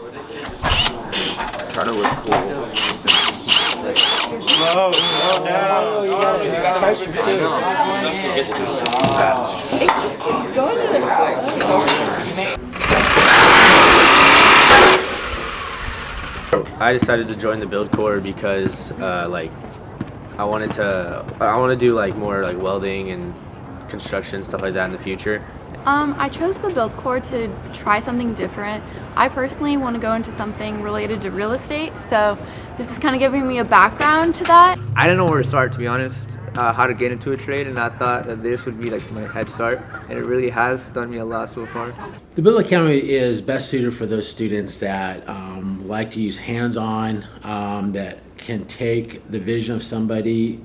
Try to look cool. Slow down. You got pressure too. It just keeps going to the I decided to join the Build Corps because I want to do like more like welding and construction, stuff like that in the future. I chose the Build Corps to try something different. I personally want to go into something related to real estate, so this is kind of giving me a background to that. I didn't know where to start, to be honest, how to get into a trade, and I thought that this would be like my head start, and it really has done me a lot so far. The Build Academy is best suited for those students that like to use hands-on, that can take the vision of somebody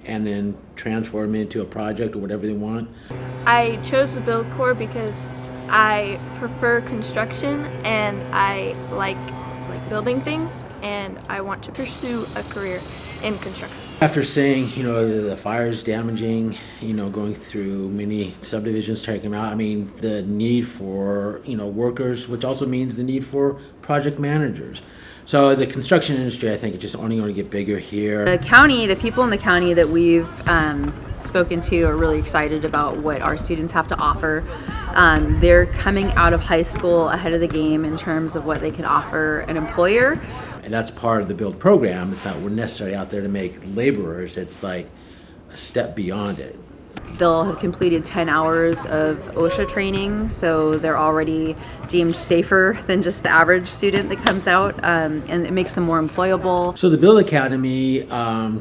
and then transform it into a project or whatever they want. I chose the Build Corps because I prefer construction and I like building things, and I want to pursue a career in construction. After seeing, the fires damaging, going through many subdivisions, taking them out, I mean, the need for, workers, which also means the need for project managers. So the construction industry, I think, is just only going to get bigger here. The county, the people in the county that we've spoken to are really excited about what our students have to offer. They're coming out of high school ahead of the game in terms of what they can offer an employer. And that's part of the Build program. It's not we're necessarily out there to make laborers. It's like a step beyond it. They'll have completed 10 hours of OSHA training, so they're already deemed safer than just the average student that comes out, and it makes them more employable. So the Build Academy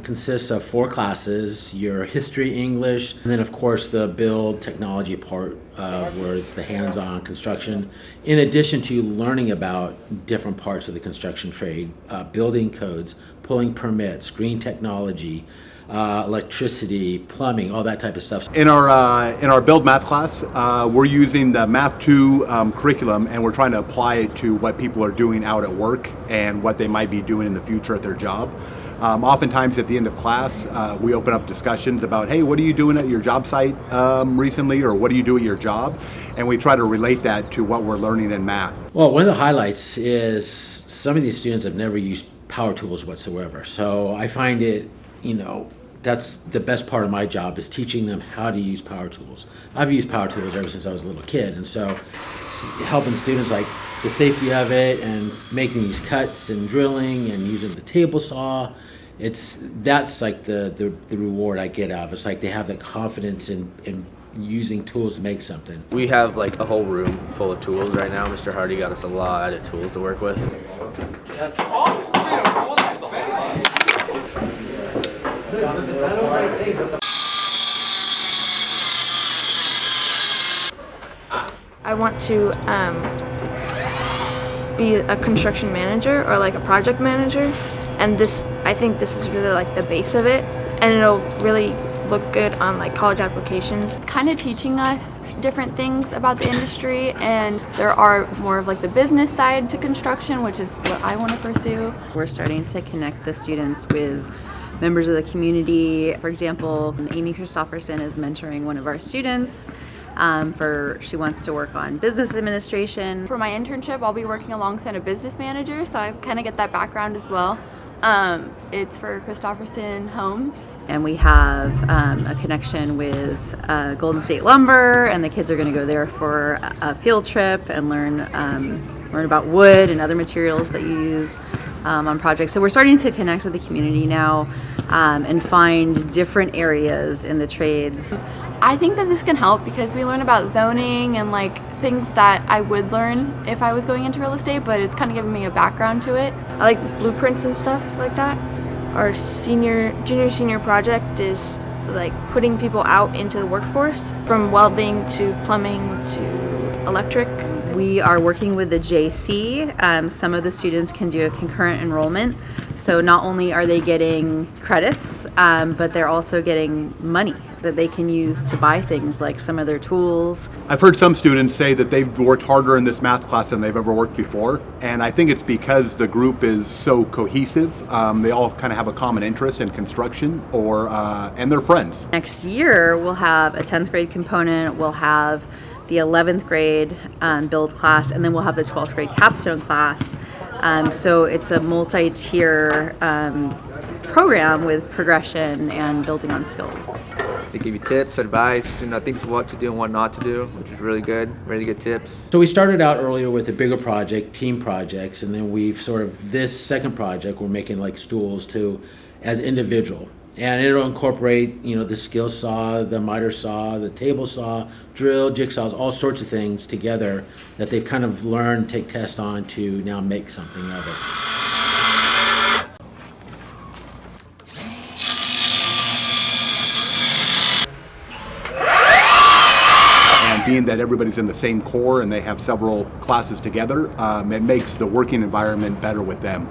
consists of 4 classes: your history, English, and then of course the Build technology part, where it's the hands-on construction, in addition to learning about different parts of the construction trade, building codes, pulling permits, green technology, electricity, plumbing, all that type of stuff. In our Build Math class, we're using the Math 2 curriculum, and we're trying to apply it to what people are doing out at work and what they might be doing in the future at their job. Oftentimes at the end of class, we open up discussions about, hey, what are you doing at your job site recently, or what do you do at your job? And we try to relate that to what we're learning in math. Well, one of the highlights is some of these students have never used power tools whatsoever. So I find it, that's the best part of my job, is teaching them how to use power tools. I've used power tools ever since I was a little kid, and so helping students like the safety of it and making these cuts and drilling and using the table saw, that's like the reward I get out of it. It's like they have that confidence in using tools to make something. We have like a whole room full of tools right now. Mr. Hardy got us a lot of tools to work with. I want to be a construction manager or like a project manager, and I think this is really like the base of it, and it'll really look good on like college applications. It's kind of teaching us different things about the industry, and there are more of like the business side to construction, which is what I want to pursue. We're starting to connect the students with members of the community. For example, Amy Christopherson is mentoring one of our students. She wants to work on business administration. For my internship, I'll be working alongside a business manager, so I kind of get that background as well. It's for Christopherson Homes. And we have a connection with Golden State Lumber, and the kids are going to go there for a field trip and learn about wood and other materials that you use on projects. So we're starting to connect with the community now and find different areas in the trades. I think that this can help because we learn about zoning and like things that I would learn if I was going into real estate, but it's kind of giving me a background to it. I like blueprints and stuff like that. Our junior senior project is like putting people out into the workforce, from welding to plumbing to electric. We are working with the JC. Some of the students can do a concurrent enrollment. So not only are they getting credits, but they're also getting money that they can use to buy things like some of their tools. I've heard some students say that they've worked harder in this math class than they've ever worked before, and I think it's because the group is so cohesive. They all kind of have a common interest in construction, and they're friends. Next year we'll have a 10th grade component, we'll have the 11th grade build class, and then we'll have the 12th grade capstone class. So it's a multi-tier program with progression and building on skills. They give you tips, advice, things what to do and what not to do, which is really good. Really good tips. So we started out earlier with a bigger project, team projects, and then we've sort of, this second project, we're making like stools as individual. And it'll incorporate, the skill saw, the miter saw, the table saw, drill, jigsaws, all sorts of things together that they've kind of learned, take tests on to now make something of it. Being that everybody's in the same core and they have several classes together, it makes the working environment better with them.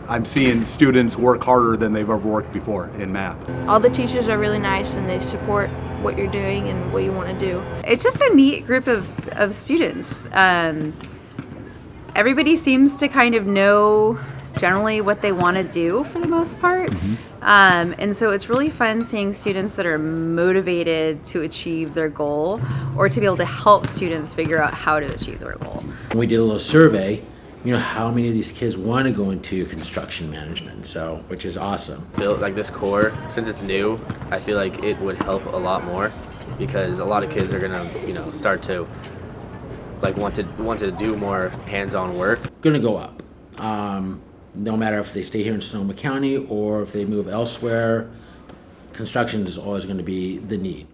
I'm seeing students work harder than they've ever worked before in math. All the teachers are really nice and they support what you're doing and what you want to do. It's just a neat group of students. Everybody seems to kind of know generally what they want to do for the most part. And so it's really fun seeing students that are motivated to achieve their goal or to be able to help students figure out how to achieve their goal. We did a little survey, how many of these kids want to go into construction management, which is awesome. Built like this core, since it's new, I feel like it would help a lot more because a lot of kids are gonna, start to want to do more hands-on work. Going to go up. No matter if they stay here in Sonoma County or if they move elsewhere, construction is always going to be the need.